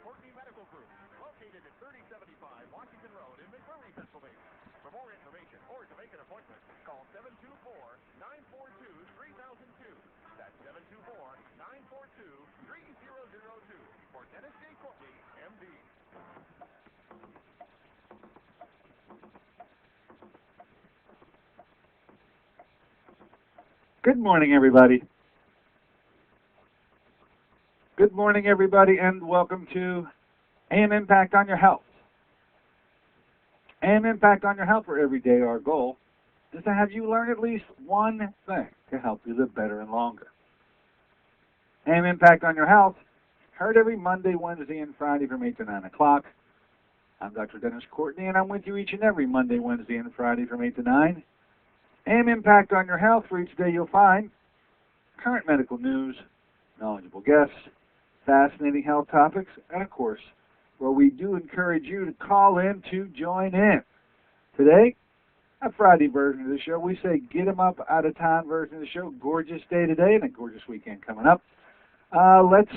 Courtney Medical Group, located at 3075 Washington Road in McMurray, Pennsylvania. For more information or to make an appointment, call 724-942-3002. That's 724-942-3002 for Dennis J. Courtney, MD. Good morning, everybody. Good morning, everybody, and welcome to AM Impact on Your Health. AM Impact on Your Health, where every day our goal is to have you learn at least one thing to help you live better and longer. AM Impact on Your Health, heard every Monday, Wednesday, and Friday from 8 to 9 o'clock. I'm Dr. Dennis Courtney, and I'm with you each and every Monday, Wednesday, and Friday from 8 to 9. AM Impact on Your Health, where each day you'll find current medical news, knowledgeable guests, fascinating health topics, and of course, where we do encourage you to call in to join in. Today, a Friday version of the show. We say get 'em up out of town version of the show. Gorgeous day today and a gorgeous weekend coming up. Let's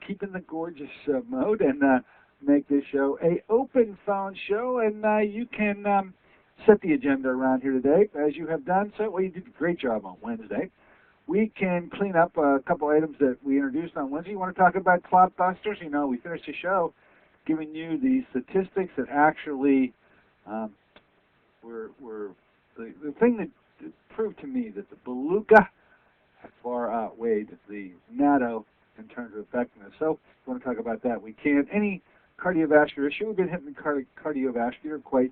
keep in the gorgeous mode and make this show a open phone show, and you can set the agenda around here today as you have done so. Well, you did a great job on Wednesday. We can clean up a couple items that we introduced on Wednesday. You want to talk about clot busters? You know, we finished the show giving you the statistics that actually were the thing that proved to me that the Beluga had far outweighed the NATO in terms of effectiveness. So if you want to talk about that, we can. Any cardiovascular issue, we've been hitting cardiovascular quite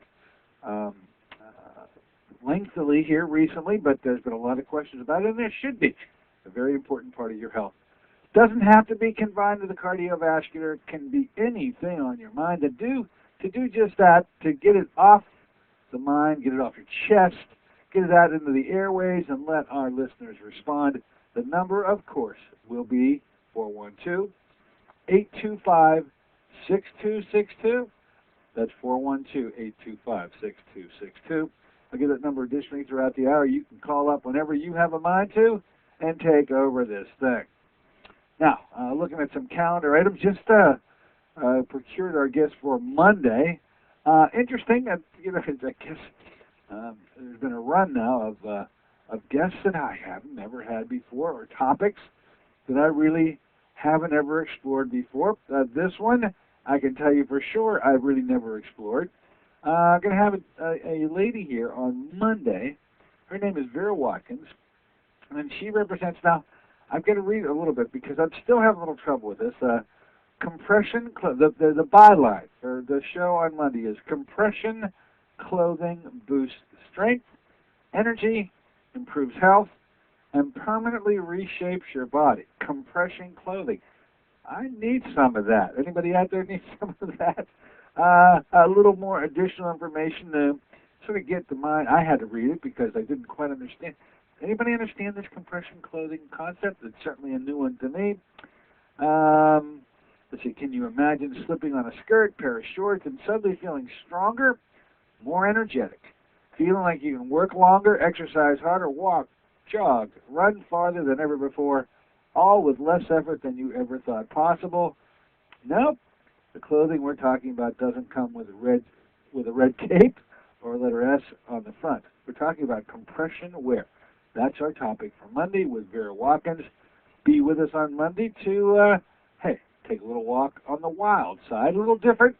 lengthily here recently, but there's been a lot of questions about it, and there should be. A very important part of your health. Doesn't have to be confined to the cardiovascular. It can be anything on your mind to do just that, to get it off the mind, get it off your chest, get it out into the airways, and let our listeners respond. The number, of course, will be 412-825-6262. That's 412-825-6262. I'll give that number additionally throughout the hour. You can call up whenever you have a mind to and take over this thing. Now, looking at some calendar items, just procured our guest for Monday. Interesting, I guess there's been a run now of guests that I haven't never had before, or topics that I really haven't ever explored before. This one, I can tell you for sure, I've really never explored. I'm going to have a lady here on Monday. Her name is Vera Watkins, and she represents, now, I've got to read a little bit because I'm still having a little trouble with this. Compression, the byline for the show on Monday is Compression Clothing Boosts Strength, Energy, Improves Health, and Permanently Reshapes Your Body. Compression clothing. I need some of that. Anybody out there need some of that? A little more additional information to sort of get the mind. I had to read it because I didn't quite understand. Anybody understand this compression clothing concept? It's certainly a new one to me. Let's see, can you imagine slipping on a skirt, pair of shorts, and suddenly feeling stronger, more energetic, feeling like you can work longer, exercise harder, walk, jog, run farther than ever before, all with less effort than you ever thought possible? Nope. The clothing we're talking about doesn't come with a red cape or a letter S on the front. We're talking about compression wear. That's our topic for Monday with Vera Watkins. Be with us on Monday to, take a little walk on the wild side, a little different,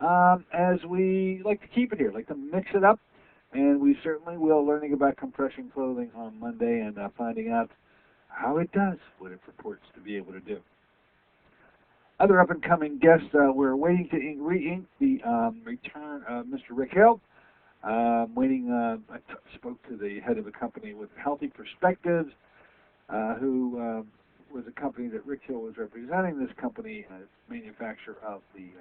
as we like to keep it here, like to mix it up. And we certainly will, learning about compression clothing on Monday and finding out how it does what it purports to be able to do. Other up-and-coming guests, we're waiting to re-ink the return of Mr. Rick Hill. I spoke to the head of the company with Healthy Perspectives, who was a company that Rick Hill was representing. This company, manufacturer of the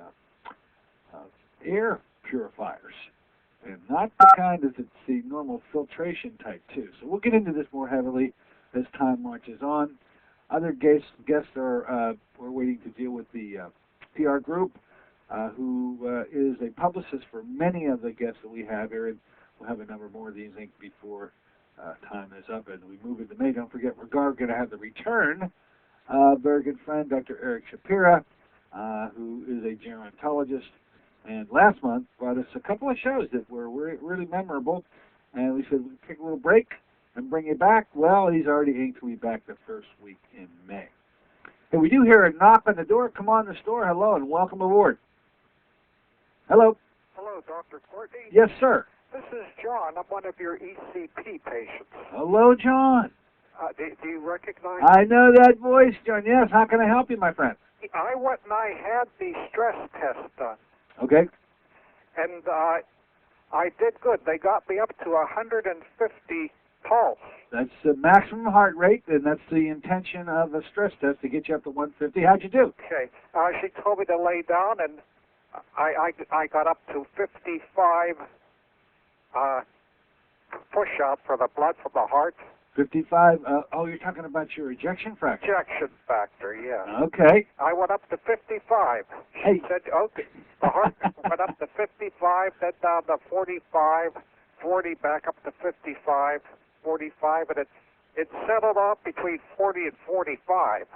air purifiers, and not the kind that's the normal filtration type too. So we'll get into this more heavily as time marches on. Other guests are we're waiting to deal with the PR group, who is a publicist for many of the guests that we have here, and we'll have a number more of these before time is up and we move into May. Don't forget, we're going to have the return of very good friend Dr. Eric Shapira, who is a gerontologist, and last month brought us a couple of shows that were really memorable, and we said we'd take a little break and bring you back. Well, he's already inked to be back the first week in May. Hey, we do hear a knock on the door. Come on the store. Hello, and welcome aboard. Hello. Hello, Dr. Courtney. Yes, sir. This is John. I'm one of your ECP patients. Hello, John. Do you recognize I know that voice, John. Yes, how can I help you, my friend? I went and I had the stress test done, Okay. and I did good. They got me up to 150 pulse. That's the maximum heart rate, and that's the intention of a stress test, to get you up to 150. How'd you do? Okay. She told me to lay down, and I got up to 55 push-out for the blood from the heart. 55. Oh, you're talking about your ejection fraction. Ejection factor, yeah. Okay. I went up to 55. She Hey. said, okay. The heart went up to 55, then down to 45, 40, back up to 55, 45, and it settled off between 40 and 45.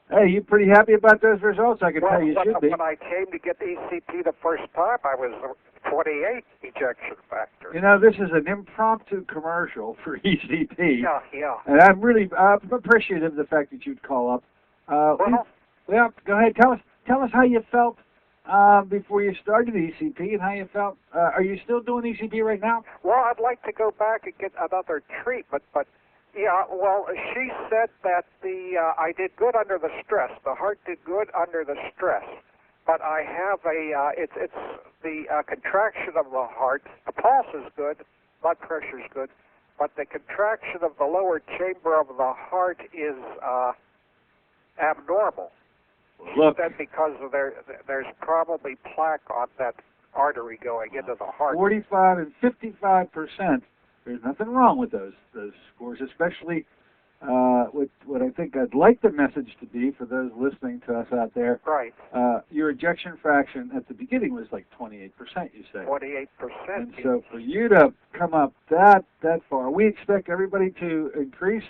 Hey, you pretty happy about those results? I can tell you should be. When I came to get the ECP the first time, I was 28 ejection factor. You know, this is an impromptu commercial for ECP. Yeah. And I'm really appreciative of the fact that you'd call up. Well, go ahead. Tell us how you felt before you started ECP, and how you felt. Are you still doing ECP right now? Well, I'd like to go back and get another treatment, but yeah. Well, she said that I did good under the stress. The heart did good under the stress, but I have it's the contraction of the heart. The pulse is good, blood pressure is good, but the contraction of the lower chamber of the heart is abnormal. Look, Then because of there's probably plaque on that artery going into the heart. 45 and 55%. There's nothing wrong with those scores, especially what I think I'd like the message to be for those listening to us out there. Right. Your ejection fraction at the beginning was like 28%, you say. 28%. And so for you to come up that far, we expect everybody to increase.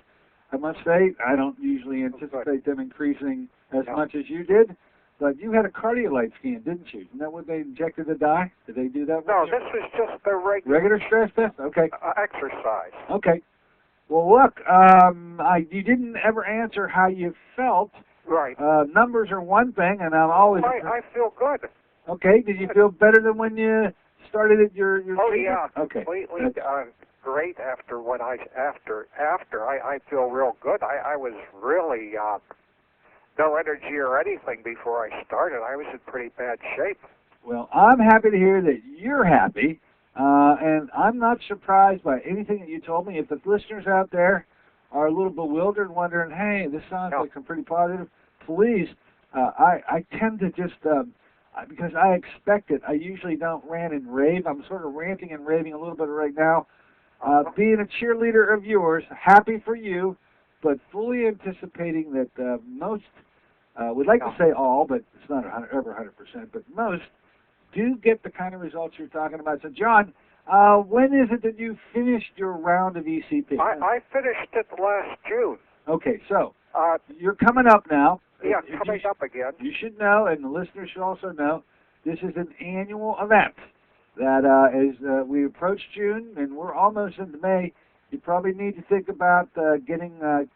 I must say, I don't usually anticipate them increasing as much as you did, but you had a cardiolite scan, didn't you? Isn't that what they injected the dye? Did they do that? No, this was just the regular stress test? Okay. Exercise. Okay. Well, look, you didn't ever answer how you felt. Right. Numbers are one thing, and I'm always... I feel good. Okay. Did you feel better than when you started at your Oh, treatment? yeah. Okay. Completely great after what I feel real good. I was really no energy or anything before I started. I was in pretty bad shape. Well, I'm happy to hear that you're happy, and I'm not surprised by anything that you told me. If the listeners out there are a little bewildered, wondering, hey, this sounds like some pretty positive, please, I tend to just, because I expect it, I usually don't rant and rave. I'm sort of ranting and raving a little bit right now. Being a cheerleader of yours, happy for you, but fully anticipating that most, we'd like to say all, but it's not ever 100%, but most do get the kind of results you're talking about. So, John, when is it that you finished your round of ECP? I finished it last June. Okay, so you're coming up now. Yeah, coming up again. You should know, and the listeners should also know, this is an annual event that as we approach June, and we're almost into May, you probably need to think about getting a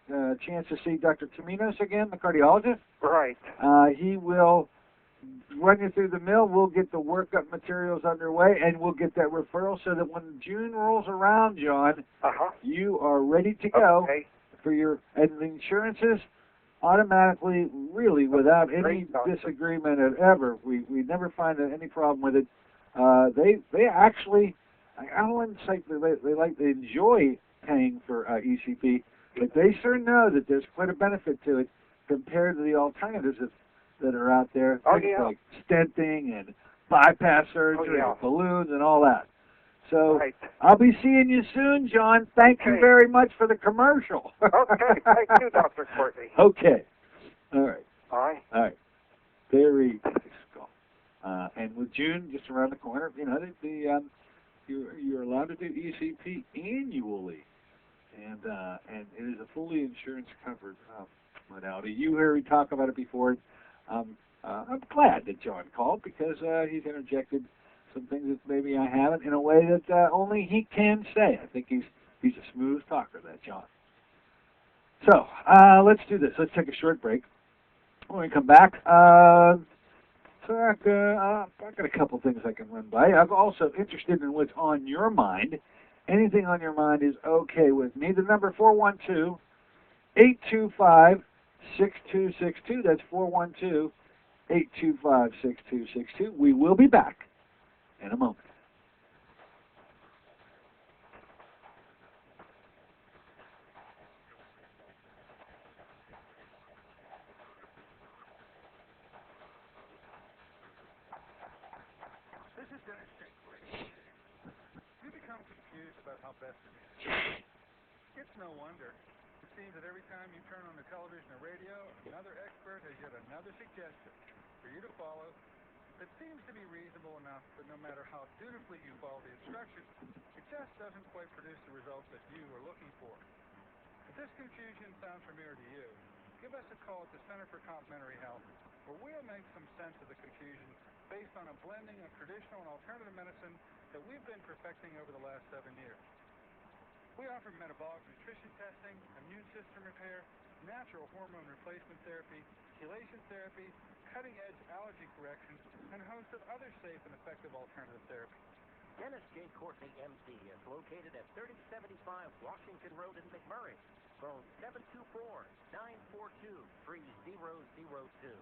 chance to see Dr. Taminos again, the cardiologist. Right. He will run you through the mill. We'll get the workup materials underway, and we'll get that referral so that when June rolls around, John, you are ready to go for your, and the insurances automatically, really, without any disagreement ever. We never find any problem with it. They actually, I wouldn't say they enjoy paying for ECP, but they sure know that there's quite a benefit to it compared to the alternatives that are out there, things like stenting and bypass surgery, and balloons, and all that. So I'll be seeing you soon, John. Thank you very much for the commercial. Okay, thank you, Dr. Courtney. Okay. All right. All right. Very nice. And with June just around the corner, you know, you're allowed to do ECP annually, and it is a fully insurance covered modality. You heard me talk about it before. I'm glad that John called because he's interjected some things that maybe I haven't in a way that only he can say. I think he's a smooth talker, that John. So let's do this. Let's take a short break. When we come back, I've got a couple things I can run by. I'm also interested in what's on your mind. Anything on your mind is okay with me. The number 412-825-6262. That's 412-825-6262. We will be back in a moment. This is Dennis Shanklin. You become confused about how best to do it. It's no wonder. It seems that every time you turn on the television or radio, another expert has yet another suggestion for you to follow that seems to be reasonable enough that no matter how dutifully you follow the instructions, it just doesn't quite produce the results that you are looking for. If this confusion sounds familiar to you, give us a call at the Center for Complementary Health, where we'll make some sense of the confusion based on a blending of traditional and alternative medicine that we've been perfecting over the last 7 years. We offer metabolic nutrition testing, immune system repair, natural hormone replacement therapy, chelation therapy, cutting-edge allergy correction, and a host of other safe and effective alternative therapies. Dennis J. Courtney, M.D., is located at 3075 Washington Road in McMurray. Phone 724-942-3002.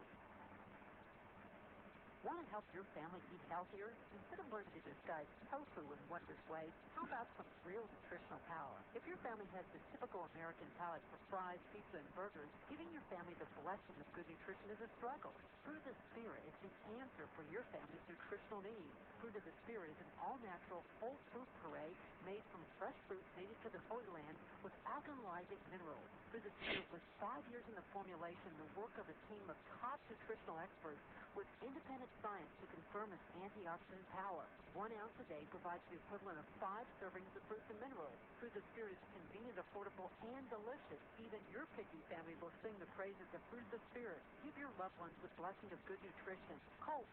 Want to help your family eat healthier? Instead of learning to disguise tofu in wondrous ways, how about some real nutritional power? If your family has the typical American palate for fries, pizza, and burgers, giving your family the blessing of good nutrition is a struggle. Fruit of the Spirit is the answer for your family's nutritional needs. Fruit of the Spirit is an all-natural, whole fruit puree made from fresh fruits native to the Holy Land with alkalizing minerals. Fruit of the Spirit was 5 years in the formulation, the work of a team of top nutritional experts with independent science to confirm its antioxidant power. 1 ounce a day provides the equivalent of 5 servings of fruits and minerals. Fruit of the Spirit is convenient, affordable, and delicious. Even your picky family will sing the praises of Fruit of the Spirit. Give your loved ones the blessing of good nutrition. Call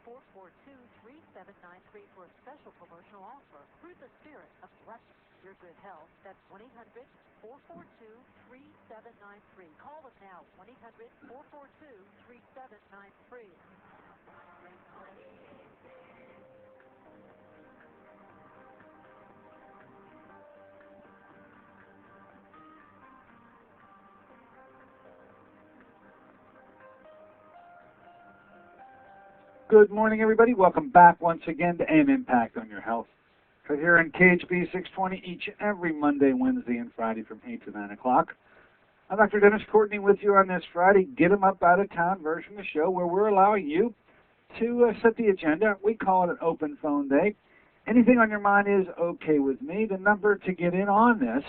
1-800-442-3793 for a special promotional offer. Fruit of the Spirit, a blessing to your good health. That's 1-800-442-3793. Call them now, 1-800-442-3793. Good morning, everybody. Welcome back once again to AM Impact on Your Health. Right here on KHB 620 each and every Monday, Wednesday, and Friday from 8 to 9 o'clock. I'm Dr. Dennis Courtney with you on this Friday, Get 'em Up Out of Town version of the show where we're allowing you to set the agenda. We call it an open phone day. Anything on your mind is okay with me. The number to get in on this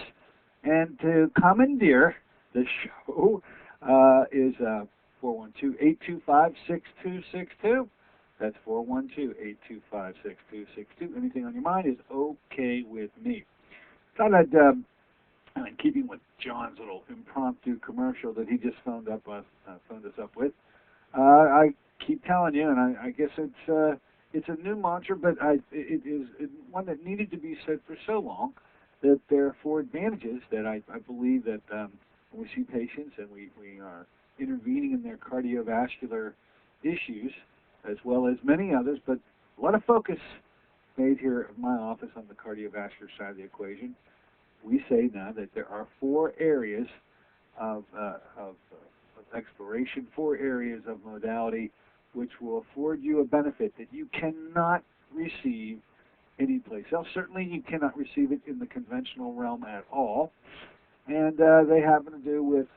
and to commandeer the show is 412-825-6262. That's 412-825-6262. Anything on your mind is okay with me. Thought I'd, in keeping with John's little impromptu commercial that he just phoned us up with, I keep telling you, and I guess it's a new mantra, but it is one that needed to be said for so long that there are 4 advantages that I believe that when we see patients and we are intervening in their cardiovascular issues, as well as many others, but a lot of focus made here at my office on the cardiovascular side of the equation. We say now that there are 4 areas of exploration, 4 areas of modality, which will afford you a benefit that you cannot receive anyplace else. Certainly you cannot receive it in the conventional realm at all, and they happen to do with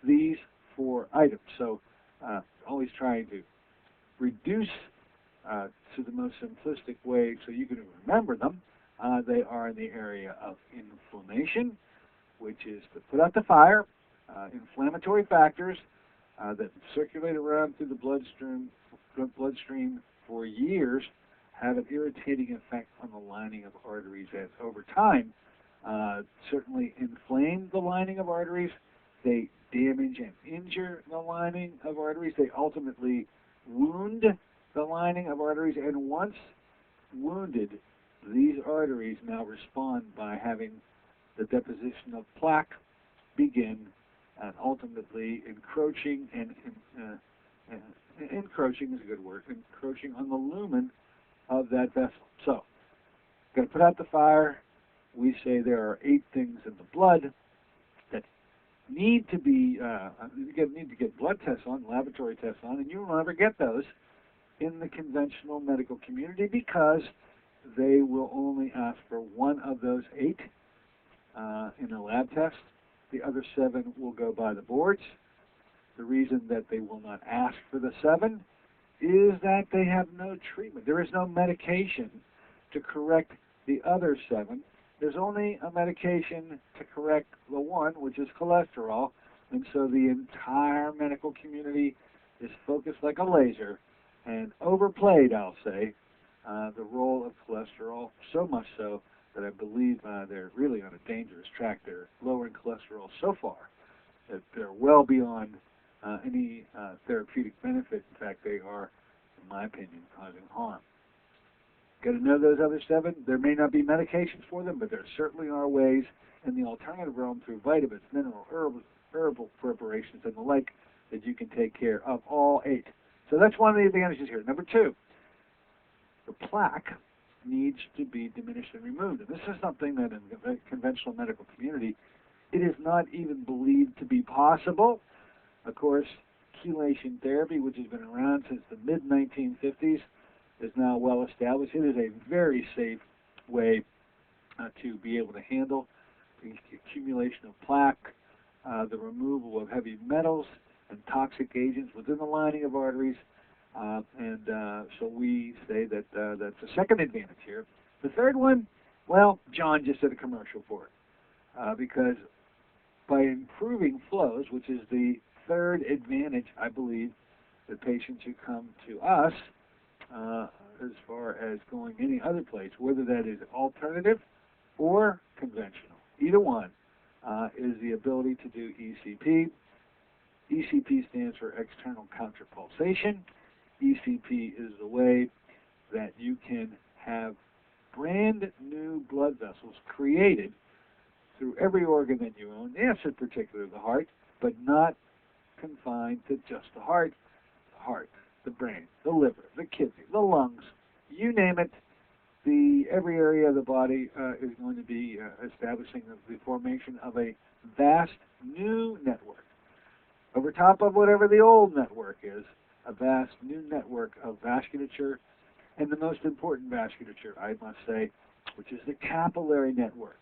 these 4 items. So always trying to reduce to the most simplistic way so you can remember them. They are in the area of inflammation, which is to put out the fire, inflammatory factors that circulate around through the bloodstream for years have an irritating effect on the lining of arteries, and over time certainly inflame the lining of arteries. They damage and injure the lining of arteries. They ultimately wound the lining of arteries, and once wounded, these arteries now respond by having the deposition of plaque begin, and ultimately encroaching encroaching is a good word, encroaching on the lumen of that vessel. So, got to put out the fire. We say there are 8 things in the blood that need to get blood tests on, laboratory tests on, and you will never get those in the conventional medical community because they will only ask for one of those 8 in a lab test. The other 7 will go by the boards. The reason that they will not ask for the 7 is that they have no treatment. There is no medication to correct the other 7. There's only a medication to correct the one, which is cholesterol, and so the entire medical community is focused like a laser and overplayed, I'll say, the role of cholesterol, so much so that I believe they're really on a dangerous track. They're lowering cholesterol so far that they're well beyond any therapeutic benefit. In fact, they are, in my opinion, causing harm. Got to know those other 7. There may not be medications for them, but there certainly are ways in the alternative realm through vitamins, mineral, herbal preparations, and the like that you can take care of all 8. So that's one of the advantages here. Number 2, the plaque needs to be diminished and removed. And this is something that in the conventional medical community, it is not even believed to be possible. Of course, chelation therapy, which has been around since the mid-1950s, is now well established. It is a very safe way to be able to handle the accumulation of plaque, the removal of heavy metals and toxic agents within the lining of arteries. So we say that that's a second advantage here. The third one, well, John just did a commercial for it. Because by improving flows, which is the third advantage, I believe, that patients who come to us, as far as going any other place, whether that is alternative or conventional, either one, is the ability to do ECP. ECP stands for external contrapulsation. ECP is the way that you can have brand new blood vessels created through every organ that you own, yes, in particular the heart, but not confined to just the heart, the brain, the liver, the kidney, the lungs, you name it. Every area of the body is going to be establishing the formation of a vast new network. Over top of whatever the old network is, a vast new network of vasculature, and the most important vasculature, I must say, which is the capillary network.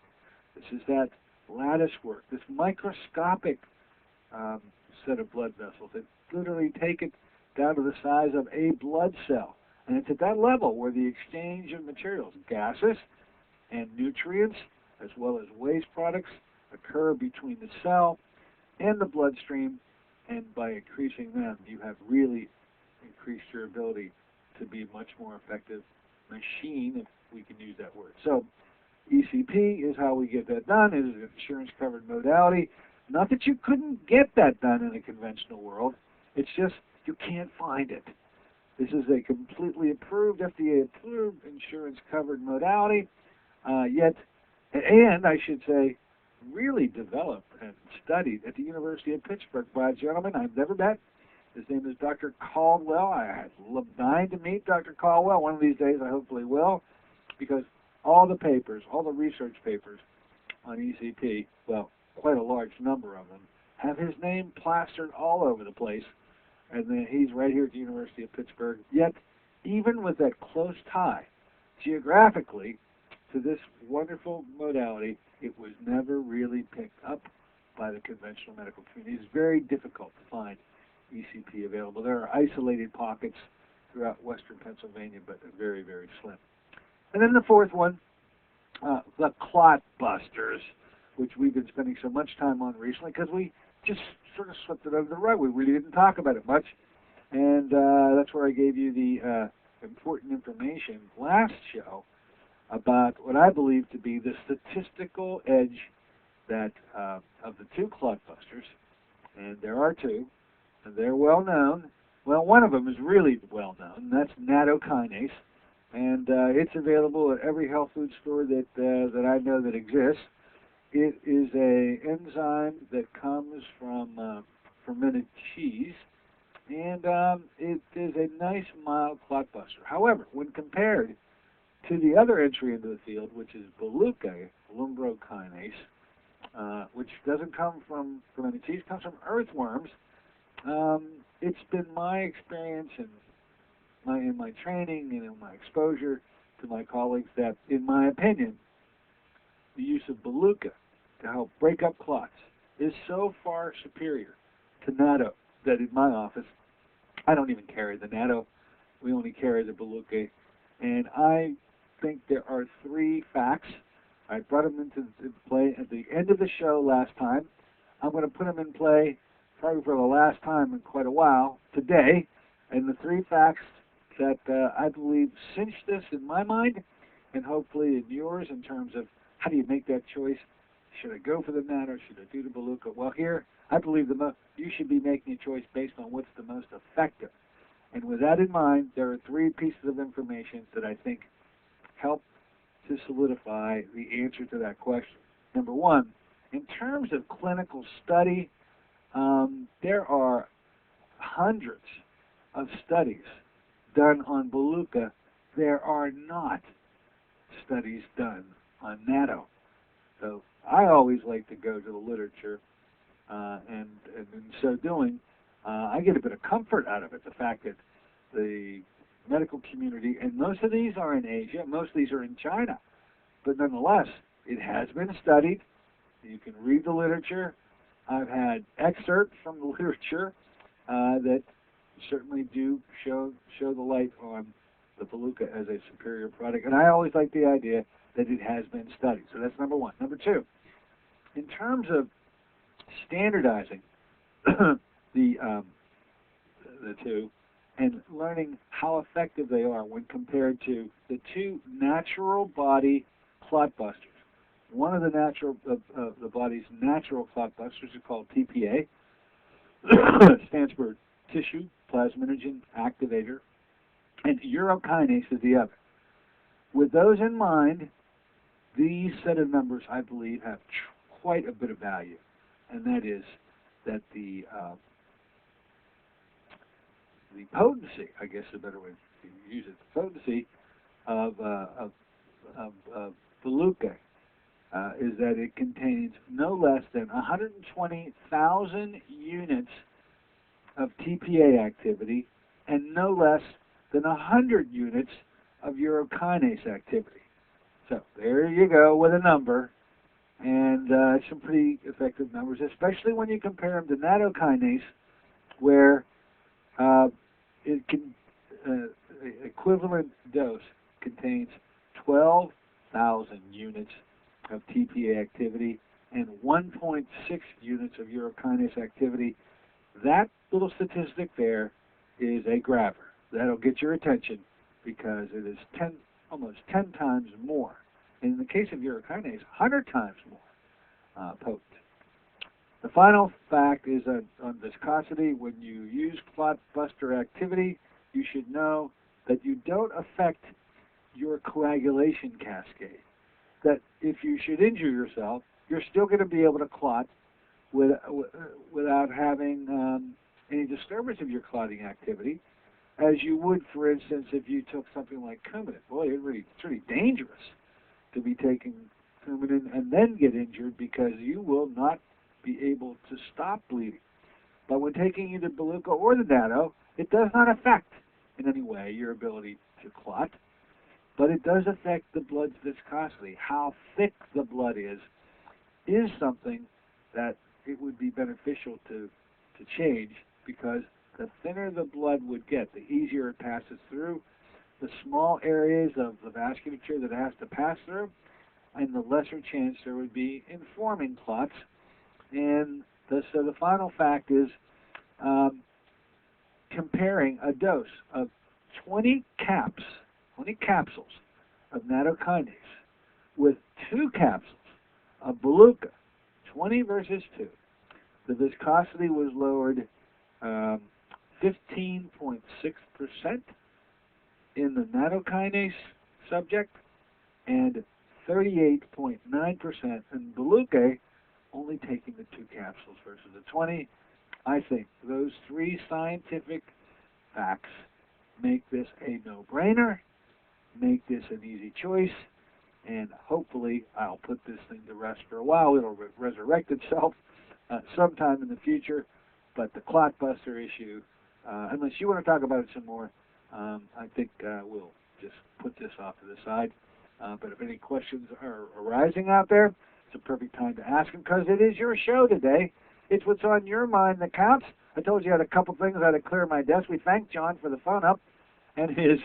This is that lattice work, this microscopic set of blood vessels that literally take it down to the size of a blood cell. And it's at that level where the exchange of materials, gases and nutrients, as well as waste products, occur between the cell and the bloodstream. And by increasing them, you have really increased your ability to be a much more effective machine, if we can use that word. So ECP is how we get that done. It is an insurance-covered modality. Not that you couldn't get that done in a conventional world. It's just you can't find it. This is a completely approved, FDA-approved, insurance-covered modality, and I should say, really developed and studied at the University of Pittsburgh by a gentleman I've never met. His name is Dr. Caldwell. I had dying to meet Dr. Caldwell. One of these days I hopefully will, because all the papers, all the research papers on ECP, well, quite a large number of them, have his name plastered all over the place. And then he's right here at the University of Pittsburgh. Yet, even with that close tie, geographically, to this wonderful modality, it was never really picked up by the conventional medical community. It's very difficult to find ECP available. There are isolated pockets throughout western Pennsylvania, but they're very, very slim. And then the fourth one, the clot busters, which we've been spending so much time on recently because we just sort of swept it over the rug. We really didn't talk about it much. And that's where I gave you the important information last show about what I believe to be the statistical edge that of the two clot busters and there are two, and they're well known. Well, one of them is really well known, and that's nattokinase, and it's available at every health food store that I know that exists. It is a enzyme that comes from fermented cheese, and it is a nice mild clot buster. However, when compared to the other entry into the field, which is beluga, lumbrokinase, which doesn't come from fermented cheese, comes from earthworms. It's been my experience in my training and in my exposure to my colleagues that, in my opinion, the use of beluga to help break up clots is so far superior to natto that in my office I don't even carry the natto. We only carry the beluga, and I think there are three facts. I brought them into play at the end of the show last time. I'm going to put them in play probably for the last time in quite a while today. And the three facts that I believe cinch this in my mind and hopefully in yours in terms of how do you make that choice. Should I go for the natto? Should I do the beluga? Well, here, I believe you should be making a choice based on what's the most effective. And with that in mind, there are three pieces of information that I think help to solidify the answer to that question. Number one, in terms of clinical study, there are hundreds of studies done on beluga. There are not studies done on natto. So I always like to go to the literature, and in so doing, I get a bit of comfort out of it, the fact that the medical community, and most of these are in Asia, most of these are in China, but nonetheless, it has been studied. You can read the literature. I've had excerpts from the literature that certainly do show the light on the beluga as a superior product, and I always like the idea that it has been studied. So that's number one. Number two, in terms of standardizing the two and learning how effective they are when compared to the two natural body clot busters. One of the body's natural clot busters is called TPA. It stands for tissue plasminogen activator, and urokinase is the other. With those in mind, these set of numbers, I believe, have quite a bit of value, and that is that the potency, I guess is a better way to use it, the potency of beluga is that it contains no less than 120,000 units of TPA activity and no less than 100 units of urokinase activity. So there you go with a number, and some pretty effective numbers, especially when you compare them to nattokinase, where it can equivalent dose contains 12,000 units of TPA activity and 1.6 units of urokinase activity. That little statistic there is a grabber. That'll get your attention because it is almost 10 times more. And in the case of urokinase, 100 times more potent. The final fact is on viscosity. When you use clot buster activity, you should know that you don't affect your coagulation cascade. That if you should injure yourself, you're still going to be able to clot without having any disturbance of your clotting activity, as you would, for instance, if you took something like Coumadin. Boy, it's really dangerous to be taking Coumadin and then get injured because you will not be able to stop bleeding. But when taking either beluga or the natto, it does not affect in any way your ability to clot, but it does affect the blood's viscosity. How thick the blood is something that it would be beneficial to change, because the thinner the blood would get, the easier it passes through the small areas of the vasculature that it has to pass through, and the lesser chance there would be in forming clots. And so the final fact is comparing a dose of 20 capsules of nattokinase with 2 capsules of beluga, 20 versus 2. The viscosity was lowered 15.6% in the nattokinase subject and 38.9% in Beluga, only taking the 2 capsules versus the 20. I think those 3 scientific facts make this a no-brainer, make this an easy choice, and hopefully I'll put this thing to rest for a while. It'll resurrect itself sometime in the future, but the clotbuster issue, unless you want to talk about it some more, I think we'll just put this off to the side. But if any questions are arising out there, it's a perfect time to ask them, because it is your show today. It's what's on your mind that counts. I told you I had a couple things I had to clear my desk. We thank John for the phone up and his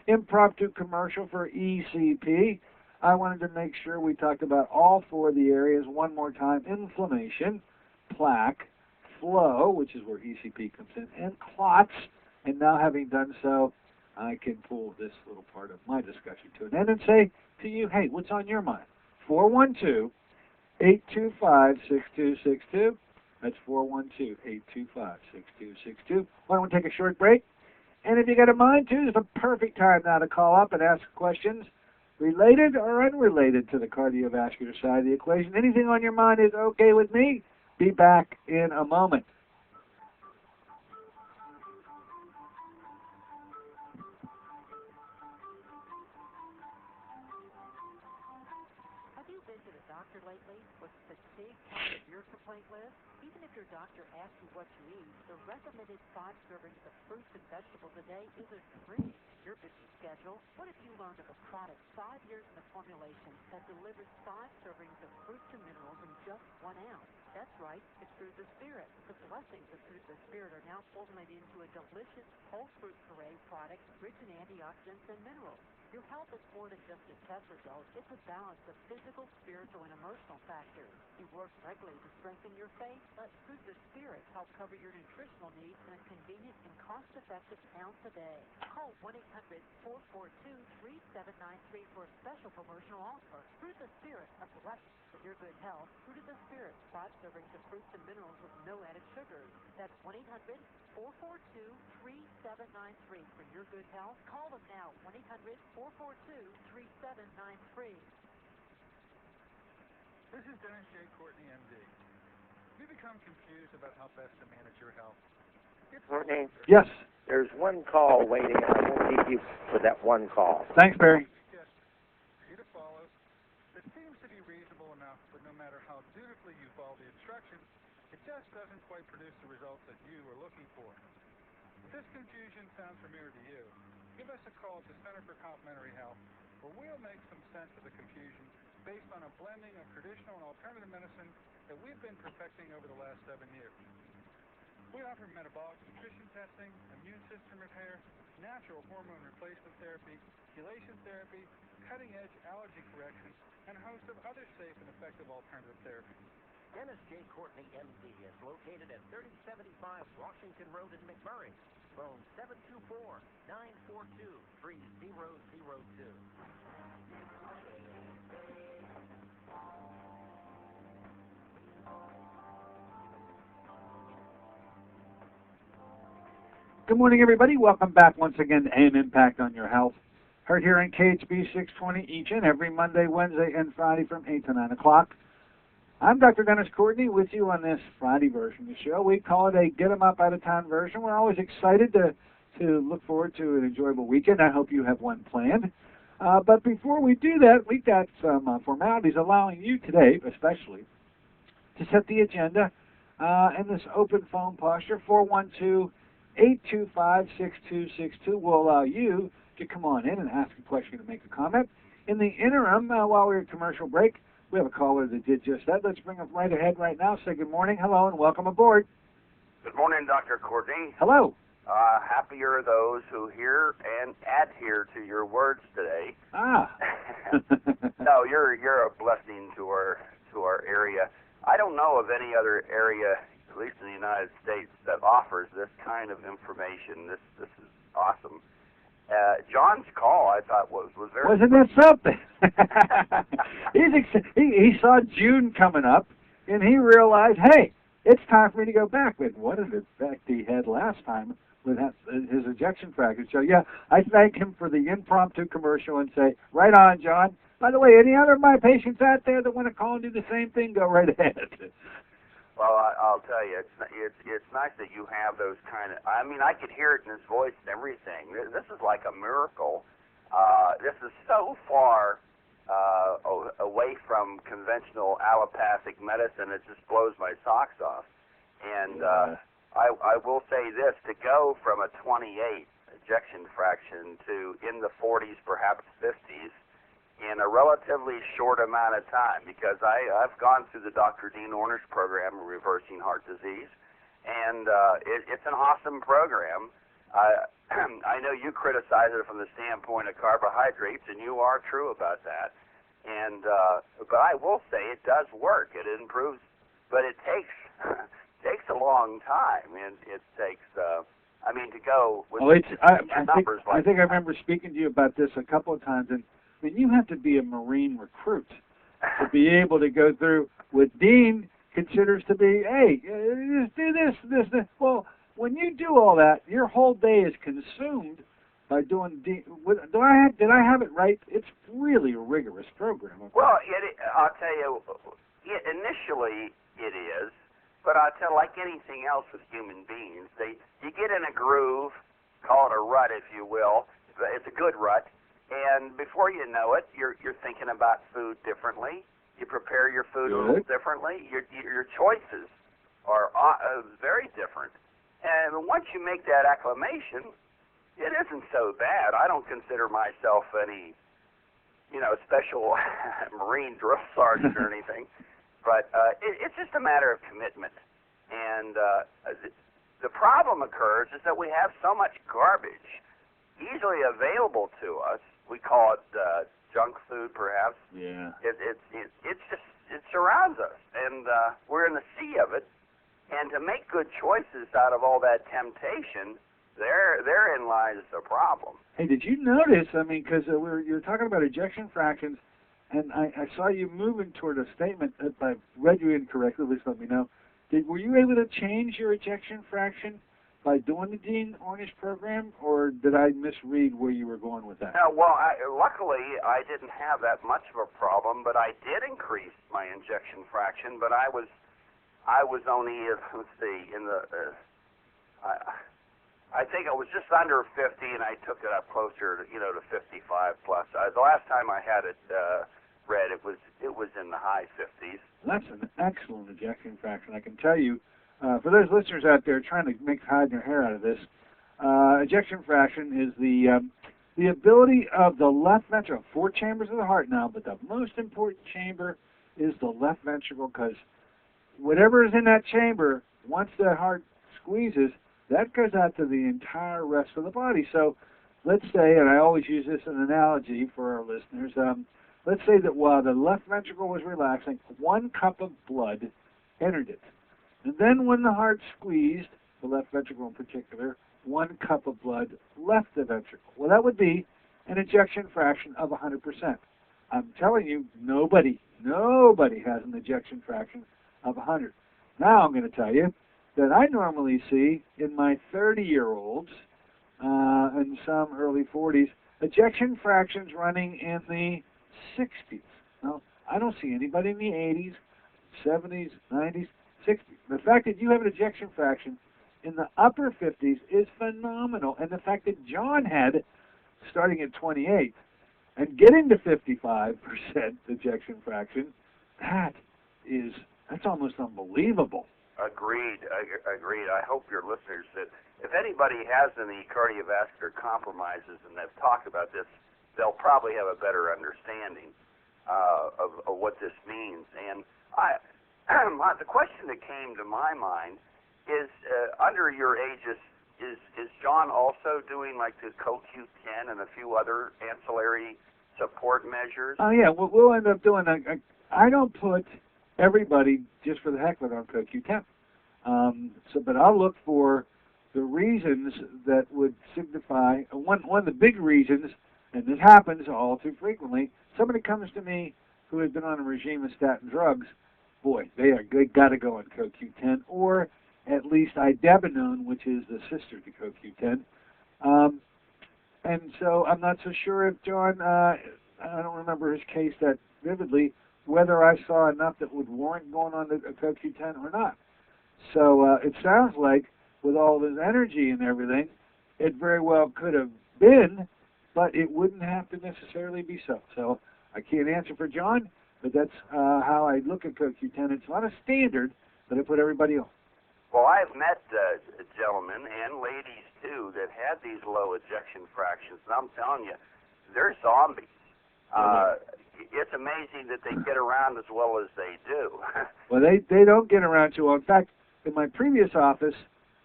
impromptu commercial for ECP. I wanted to make sure we talked about all 4 of the areas one more time: inflammation, plaque, flow, which is where ECP comes in, and clots. And now, having done so, I can pull this little part of my discussion to an end and say to you, hey, what's on your mind? 412-825-6262. That's 412-825-6262. Why don't we take a short break? And if you got a mind to, it's a perfect time now to call up and ask questions related or unrelated to the cardiovascular side of the equation. Anything on your mind is okay with me. Be back in a moment. Have you been to the doctor lately? Was fatigue part of your complaint list? Even if your doctor asks you what you eat, the recommended 5 servings of fruits and vegetables a day is a dream. Your busy schedule. What if you learned of a product 5 years in the formulation that delivers 5 servings of fruits and minerals in just 1 ounce? That's right, it's Fruit the Spirit. The blessings of Fruit the Spirit are now formulated into a delicious whole fruit puree product rich in antioxidants and minerals. Your health is more than just a test result. It's a balance of physical, spiritual, and emotional factors. You work regularly to strengthen your faith. Let Fruit the Spirit help cover your nutritional needs in a convenient and cost-effective ounce a day. Call 1-800-442-3793 for a special promotional offer. Fruit the Spirit, a blessing for your good health. Fruit of the Spirit, 5 servings of fruits and minerals with no added sugars. That's 1-800-442-3793 for your good health. Call them now, 1-800-442-3793. This is Dennis J. Courtney, MD. Have you become confused about how best to manage your health? Courtney, Yes. there's one call waiting. I won't leave you for that one call. Thanks, Barry. Suggestion for you to follow that seems to be reasonable enough, but no matter how dutifully you follow the instructions, it just doesn't quite produce the results that you were looking for. If this confusion sounds familiar to you, give us a call at the Center for Complementary Health, where we'll make some sense of the confusion based on a blending of traditional and alternative medicine that we've been perfecting over the last 7 years. We offer metabolic nutrition testing, immune system repair, natural hormone replacement therapy, chelation therapy, cutting-edge allergy correction, and a host of other safe and effective alternative therapies. Dennis J. Courtney, MD, is located at 3075 Washington Road in McMurray. Phone 724-942-3002. Good morning, everybody. Welcome back once again to AM Impact on Your Health. Heard here in KHB 620 each and every Monday, Wednesday, and Friday from 8 to 9 o'clock. I'm Dr. Dennis Courtney with you on this Friday version of the show. We call it a Get 'em Up Out of Town version. We're always excited to look forward to an enjoyable weekend. I hope you have one planned. But before we do that, we've got some formalities allowing you today, especially, to set the agenda in this open phone posture. 412-825-6262 will allow you to come on in and ask a question and make a comment. In the interim, while we're at commercial break, we have a caller that did just that. Let's bring him right ahead right now. Say good morning, hello, and welcome aboard. Good morning, Dr. Courtney. Hello. Happier are those who hear and adhere to your words today. Ah. No, you're a blessing to our area. I don't know of any other area, at least in the United States, that offers this kind of information. This is awesome. John's call, I thought, was very... Wasn't that something? he saw June coming up, and he realized, hey, it's time for me to go back. But what an effect he had last time with his ejection fraction. So, yeah, I thank him for the impromptu commercial and say, right on, John. By the way, any other of my patients out there that want to call and do the same thing, go right ahead. Well, I'll tell you, it's nice that you have those kind of. I mean, I could hear it in his voice and everything. This is like a miracle. This is so far away from conventional allopathic medicine. It just blows my socks off. And I will say this: to go from a 28 ejection fraction to in the 40s, perhaps 50s. In a relatively short amount of time, because I've gone through the Dr. Dean Ornish program, Reversing Heart Disease, and it's an awesome program. I know you criticize it from the standpoint of carbohydrates, and you are true about that. And but I will say it does work. It improves, but it takes takes a long time, and it takes. I mean, to go with numbers like I think I remember speaking to you about this a couple of times, and I mean, you have to be a Marine recruit to be able to go through what Dean considers to be, hey, just do this. Well, when you do all that, your whole day is consumed by doing Dean. Did I have it right? It's really a rigorous program. Well, I'll tell you, initially it is, but I'll tell you, like anything else with human beings, you get in a groove, call it a rut, if you will. It's a good rut. And before you know it, you're thinking about food differently. You prepare your food a little differently. Your choices are very different. And once you make that acclimation, it isn't so bad. I don't consider myself any, special Marine drill sergeant or anything. But it's just a matter of commitment. And the problem occurs is that we have so much garbage easily available to us. We call it junk food, perhaps. Yeah. It surrounds us, and we're in the sea of it. And to make good choices out of all that temptation, therein lies the problem. Hey, did you notice? I mean, because you're talking about ejection fractions, and I saw you moving toward a statement. If I read you incorrectly, please let me know. Were you able to change your ejection fraction by doing the Dean Ornish program, or did I misread where you were going with that? No, well, luckily I didn't have that much of a problem, but I did increase my injection fraction. But I was only, let's see, in the, I think it was just under 50, and I took it up closer to, to 55 plus. The last time I had it read, it was in the high 50s. That's an excellent ejection fraction. I can tell you. For those listeners out there trying to make hide their hair out of this, ejection fraction is the ability of the left ventricle, 4 chambers of the heart now, but the most important chamber is the left ventricle, because whatever is in that chamber, once the heart squeezes, that goes out to the entire rest of the body. So let's say, and I always use this as an analogy for our listeners, let's say that while the left ventricle was relaxing, 1 cup of blood entered it. And then when the heart squeezed, the left ventricle in particular, 1 cup of blood left the ventricle. Well, that would be an ejection fraction of 100%. I'm telling you, nobody has an ejection fraction of 100. Now I'm going to tell you that I normally see in my 30-year-olds and some early 40s, ejection fractions running in the 60s. Now, I don't see anybody in the 80s, 70s, 90s, 60s. The fact that you have an ejection fraction in the upper 50s is phenomenal. And the fact that John had, starting at 28, and getting to 55% ejection fraction, that's almost unbelievable. Agreed. I hope your listeners, that if anybody has any cardiovascular compromises and they've talked about this, they'll probably have a better understanding of what this means. And the question that came to my mind is, under your age, is John also doing like the CoQ10 and a few other ancillary support measures? Oh, yeah. We'll end up doing I don't put everybody just for the heck of it on CoQ10. But I'll look for the reasons that would signify, one of the big reasons, and this happens all too frequently, somebody comes to me who has been on a regime of statin drugs, boy, they got to go on CoQ10, or at least idebenone, which is the sister to CoQ10. And so I'm not so sure if John, I don't remember his case that vividly, whether I saw enough that would warrant going on to CoQ10 or not. So it sounds like with all his energy and everything, it very well could have been, but it wouldn't have to necessarily be so. So I can't answer for John, but that's how I look at CoQ10. It's not a standard that I put everybody on. Well, I've met gentlemen and ladies, too, that had these low ejection fractions, and I'm telling you, they're zombies. It's amazing that they get around as well as they do. Well, they don't get around too well. In fact, in my previous office,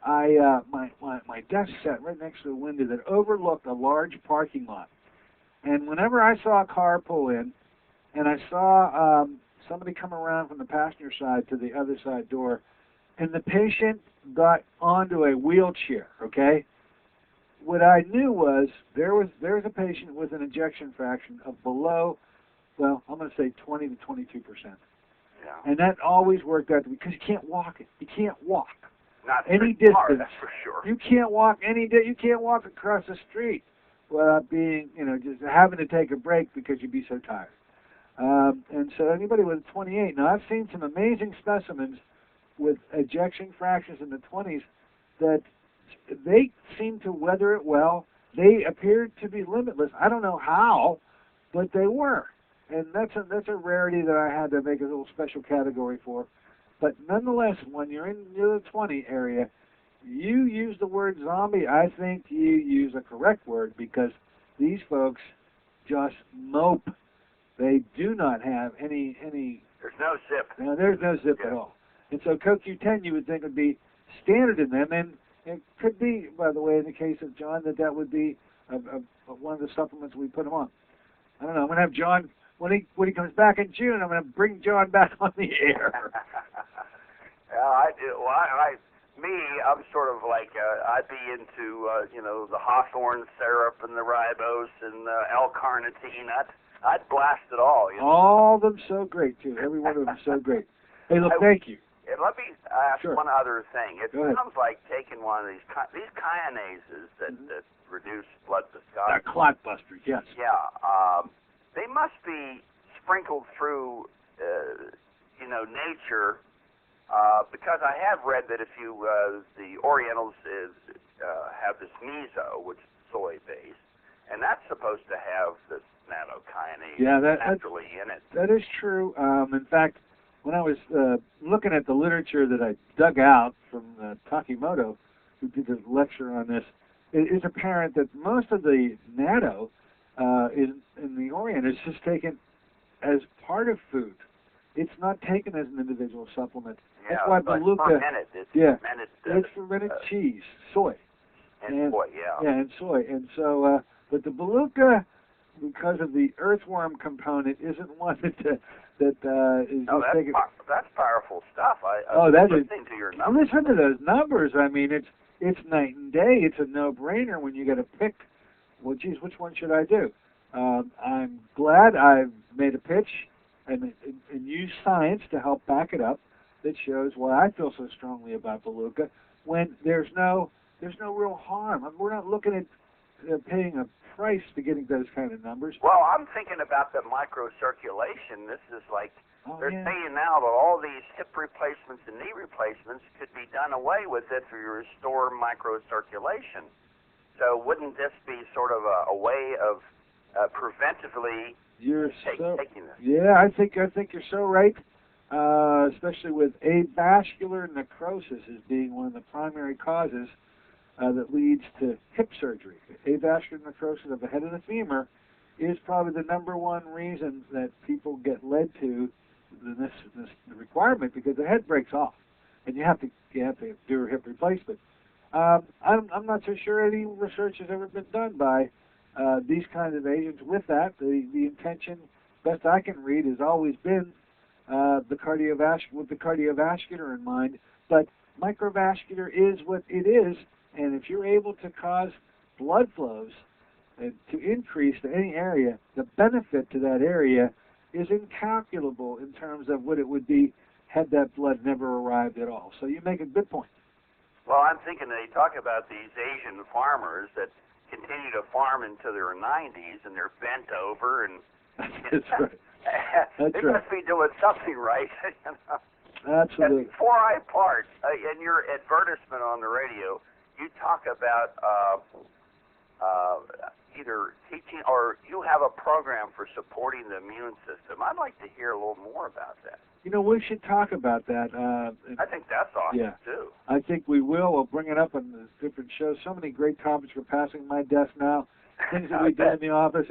my desk sat right next to a window that overlooked a large parking lot. And whenever I saw a car pull in, and I saw somebody come around from the passenger side to the other side door, and the patient got onto a wheelchair, okay? What I knew was there was a patient with an ejection fraction of below, well, I'm going to say 20 to 22%. Yeah. And that always worked out because you can't walk it. You can't walk Not any pretty far, distance. that's for sure. You can't walk you can't walk across the street without being, just having to take a break because you'd be so tired. And so anybody with 28, now I've seen some amazing specimens with ejection fractions in the 20s that they seem to weather it well. They appeared to be limitless. I don't know how, but they were. And that's a rarity that I had to make a little special category for. But nonetheless, when you're in the 20 area, you use the word zombie. I think you use a correct word because these folks just mope. They do not have any. There's no zip. No, there's no zip at all. And so CoQ10 you would think would be standard in them, and it could be, by the way, in the case of John, that would be one of the supplements we put him on. I don't know. I'm going to have John, when he comes back in June, I'm going to bring John back on the air. I'm sort of like, I'd be into, the hawthorn syrup and the ribose and L-carnitine. I'd blast it all. All of them so great, too. Every one of them so great. Hey, look, thank you. Let me ask one other thing. It Go ahead. sounds like taking one of these kinases that reduce blood viscosity. Clot busters, yes. Yeah, they must be sprinkled through, nature, because I have read that if you, the Orientals have this miso, which is soy-based, and that's supposed to have this nattokinase naturally in it. That is true. In fact, when I was looking at the literature that I dug out from Takimoto, who did a lecture on this, it is apparent that most of the natto in the Orient is just taken as part of food. It's not taken as an individual supplement. Yeah, that's why Beluga. It's fermented cheese, soy, and soy, and soy, and so. But the Beluga, because of the earthworm component, isn't one that is just taken. That's powerful stuff. Listening to your Listen numbers. to those numbers. I mean, it's night and day. It's a no-brainer when you got to pick. Well, geez, which one should I do? I'm glad I've made a pitch and used science to help back it up that shows why I feel so strongly about Beluga when there's no real harm. We're not looking at paying a price to getting those kind of numbers. Well, I'm thinking about the microcirculation. This is like they're saying now that all these hip replacements and knee replacements could be done away with if you restore microcirculation. So wouldn't this be sort of a way of preventively taking this? Yeah, I think you're so right. Especially with avascular necrosis as being one of the primary causes that leads to hip surgery. Avascular necrosis of the head of the femur is probably the number one reason that people get led to this requirement, because the head breaks off and you have to do a hip replacement. I'm not so sure any research has ever been done by these kinds of agents with that. The intention, best I can read, has always been with the cardiovascular in mind, but microvascular is what it is, and if you're able to cause blood flows to increase to any area, the benefit to that area is incalculable in terms of what it would be had that blood never arrived at all. So you make a good point. Well, I'm thinking they talk about these Asian farmers that continue to farm into their 90s and they're bent over and That's right. That's they right. must be doing something right. You know? Absolutely. And before I part, in your advertisement on the radio, you talk about either teaching or you have a program for supporting the immune system. I'd like to hear a little more about that. You know, we should talk about that. I think that's awesome, yeah. too. I think we will. We'll bring it up on the different shows. So many great topics are passing my desk now. Things that we do in the office.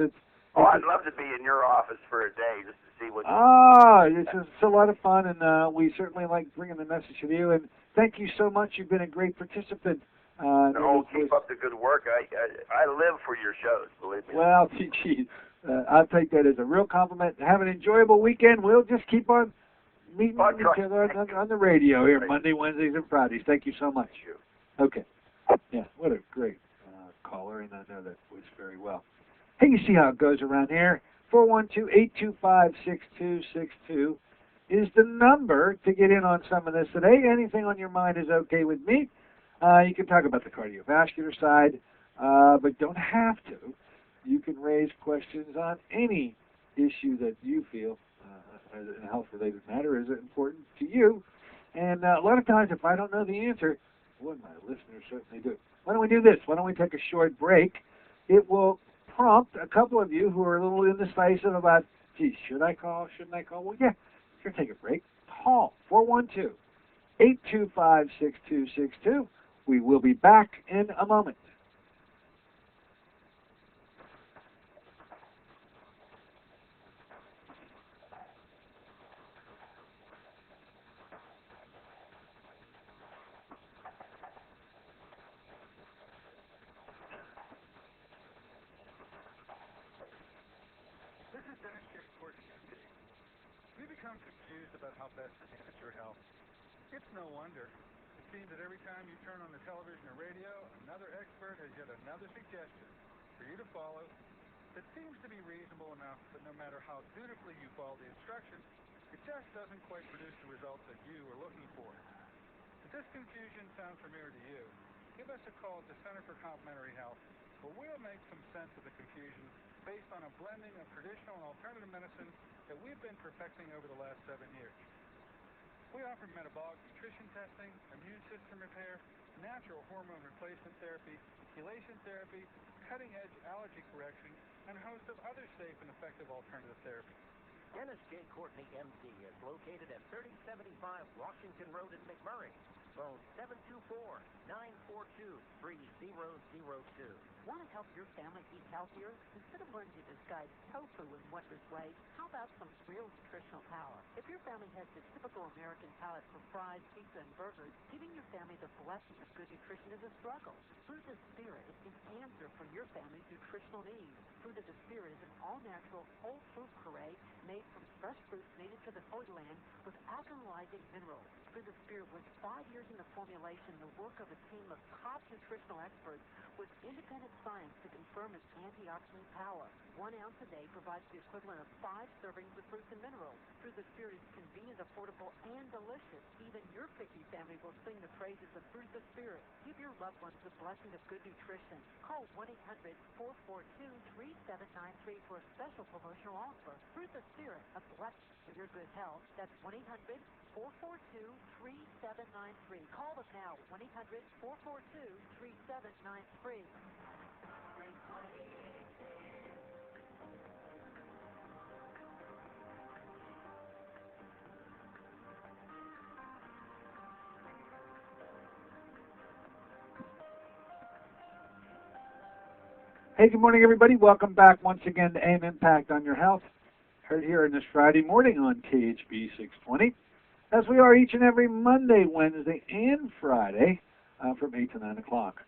I'd love to be in your office for a day just to see what it's a lot of fun, and we certainly like bringing the message to you. And thank you so much. You've been a great participant. Keep up the good work. I live for your shows, believe me. Well, gee, I'll take that as a real compliment. Have an enjoyable weekend. We'll just keep on meeting each other on the radio here Monday, Wednesdays, and Fridays. Thank you so much. Thank you. Okay. Yeah, what a great caller, and I know that voice very well. Hey, you see how it goes around here. 412-825-6262 is the number to get in on some of this today. Anything on your mind is okay with me. You can talk about the cardiovascular side, but don't have to. You can raise questions on any issue that you feel as a health-related matter is important to you. And a lot of times, if I don't know the answer, boy, my listeners certainly do. Why don't we do this? Why don't we take a short break? It will prompt a couple of you who are a little indecisive about, gee, should I call, shouldn't I call? Well, yeah, you're going to take a break. Call 412-825-6262. We will be back in a moment. Courtney, MD. We become confused about how best to manage your health. It's no wonder. It seems that every time you turn on the television or radio, another expert has yet another suggestion for you to follow that seems to be reasonable enough, but no matter how dutifully you follow the instructions, it just doesn't quite produce the results that you are looking for. Does this confusion sound familiar to you? Give us a call at the Center for Complementary Health, where we'll make some sense of the confusion based on a blending of traditional and alternative medicine that we've been perfecting over the last 7 years. We offer metabolic nutrition testing, immune system repair, natural hormone replacement therapy, chelation therapy, cutting-edge allergy correction, and a host of other safe and effective alternative therapies. Dennis J. Courtney, MD, is located at 3075 Washington Road in McMurray. Phone 724-942-3002. Want to help your family eat healthier? Instead of learning to disguise tofu in wondrous ways, how about some real nutritional power? If your family has the typical American palate for fries, pizza, and burgers, giving your family the blessing of good nutrition is a struggle. Fruit of the Spirit is the answer for your family's nutritional needs. Fruit of the Spirit is an all-natural, whole fruit puree made from fresh fruits native to the Holy Land with alkalizing minerals. Fruit of the Spirit was 5 years in the formulation, the work of a team of top nutritional experts with independent science to confirm its antioxidant power. 1 ounce a day provides the equivalent of 5 servings of fruits and minerals. Fruit of the Spirit is convenient, affordable, and delicious. Even your picky family will sing the praises of Fruit of the Spirit. Give your loved ones the blessing of good nutrition. Call 1-800-442-3793 for a special promotional offer. Fruit of the Spirit, a blessing for your good health. That's 1-800-442-3793. Call them now, 1-800-442-3793. Hey, good morning, everybody. Welcome back once again to AIM Impact on Your Health. Heard here on this Friday morning on KHB 620, as we are each and every Monday, Wednesday, and Friday from 8 to 9 o'clock.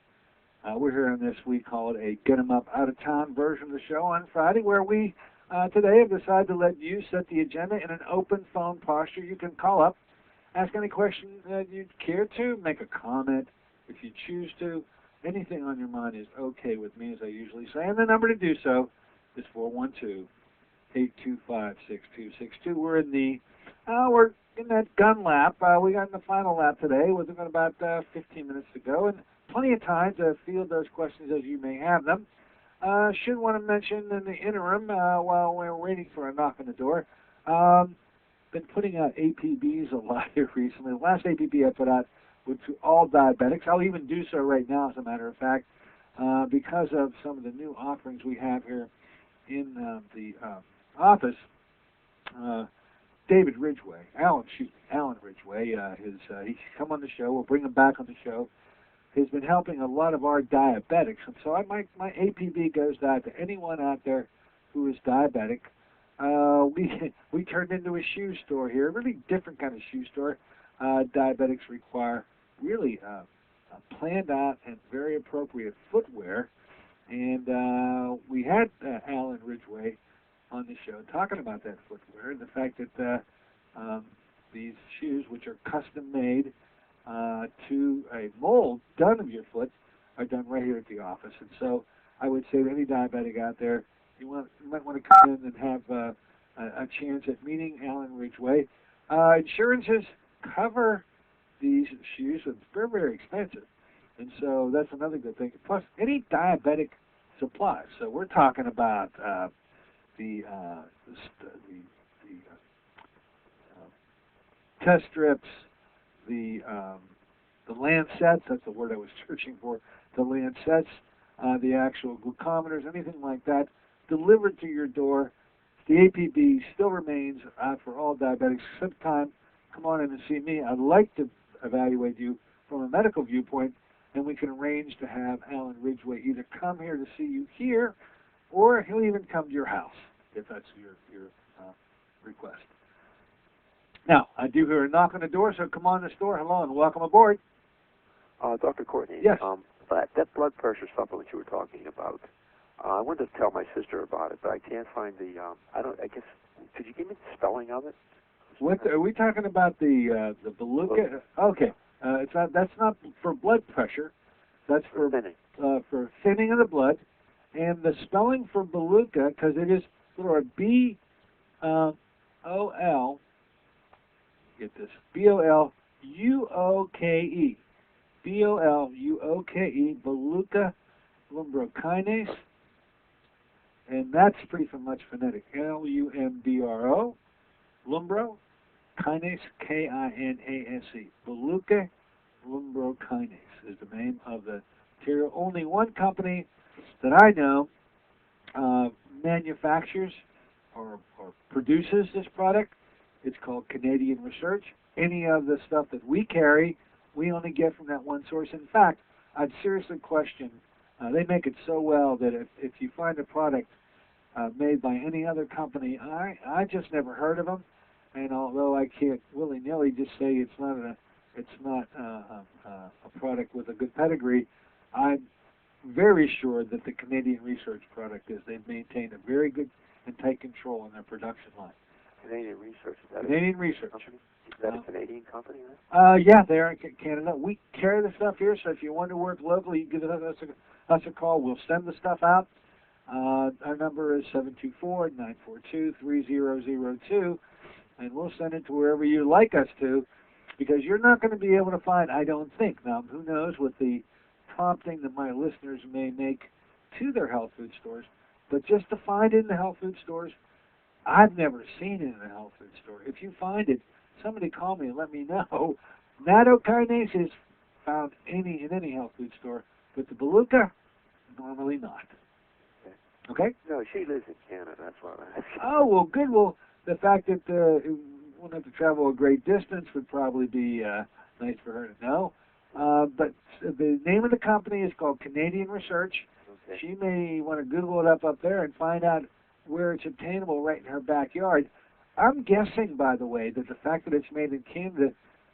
We're here on this, we call it a Get 'em Up, Out of Town version of the show on Friday, where we today have decided to let you set the agenda in an open phone posture. You can call up, ask any question that you'd care to, make a comment if you choose to. Anything on your mind is okay with me, as I usually say. And the number to do so is 412-825-6262. We're in the We're in that gun lap. We got in the final lap today. We've got about 15 minutes to go, and plenty of time to field those questions as you may have them. Should want to mention in the interim, while we're waiting for a knock on the door, been putting out APBs a lot here recently. The last APB I put out was to all diabetics. I'll even do so right now, as a matter of fact, because of some of the new offerings we have here in the office. Alan Ridgway, he's come on the show. We'll bring him back on the show. He's been helping a lot of our diabetics, and so my APB goes out to anyone out there who is diabetic. We turned into a shoe store here, a really different kind of shoe store. Diabetics require really planned out and very appropriate footwear, and we had Alan Ridgway on the show talking about that footwear and the fact that these shoes, which are custom made to a mold done of your foot, are done right here at the office. And so I would say to any diabetic out there, you might want to come in and have a chance at meeting Alan Ridgway. Insurances cover these shoes, but it's very, very expensive. And so that's another good thing. Plus, any diabetic supplies. So we're talking about the test strips, the Lancets, that's the word I was searching for, the Lancets, the actual glucometers, anything like that, delivered to your door. The APB still remains for all diabetics. Sometime, come on in and see me. I'd like to evaluate you from a medical viewpoint, and we can arrange to have Alan Ridgway either come here to see you here, or he'll even come to your house, if that's your request. Now, I do hear a knock on the door, so come on the store. Hello, and welcome aboard. Dr. Courtney. Yes. That blood pressure supplement you were talking about, I wanted to tell my sister about it, but I can't find the, I guess, could you give me the spelling of it? What, are we talking about the Beluga? Okay. That's not for blood pressure. That's for thinning. For thinning of the blood. And the spelling for Beluga, because it is sort of B-O-L, get this, B-O-L-U-O-K-E. B-O-L-U-O-K-E, Beluga lumbrokinase. And that's pretty much phonetic. L-U-M-B-R-O, lumbro, kinase, K-I-N-A-S-E. Beluga lumbrokinase is the name of the material. Only one company that I know manufactures or produces this product. It's called Canadian Research. Any of the stuff that we carry, we only get from that one source. In fact, I'd seriously question, they make it so well that if you find a product made by any other company, I just never heard of them. And although I can't willy-nilly just say it's not a product with a good pedigree, I'm very sure that the Canadian Research product is. They've maintained a very good and tight control on their production line. Canadian Research. Is that Canadian Research. Company? Is that a Canadian company? Yeah, they're in Canada. We carry the stuff here, so if you want to work locally, you can give us a call. We'll send the stuff out. Our number is 724-942-3002, and we'll send it to wherever you'd like us to, because you're not going to be able to find, I don't think. Now, who knows what the prompting that my listeners may make to their health food stores, but just to find it in the health food stores, I've never seen it in a health food store. If you find it, somebody call me and let me know. Nattokinase is found in any health food store, but the Beluga, normally not. Okay? No, she lives in Canada. That's why I asked. Oh, well, good. Well, the fact that it won't have to travel a great distance would probably be nice for her to know. But the name of the company is called Canadian Research. Okay. She may want to Google it up there and find out where it's obtainable right in her backyard. I'm guessing, by the way, that the fact that it's made in Canada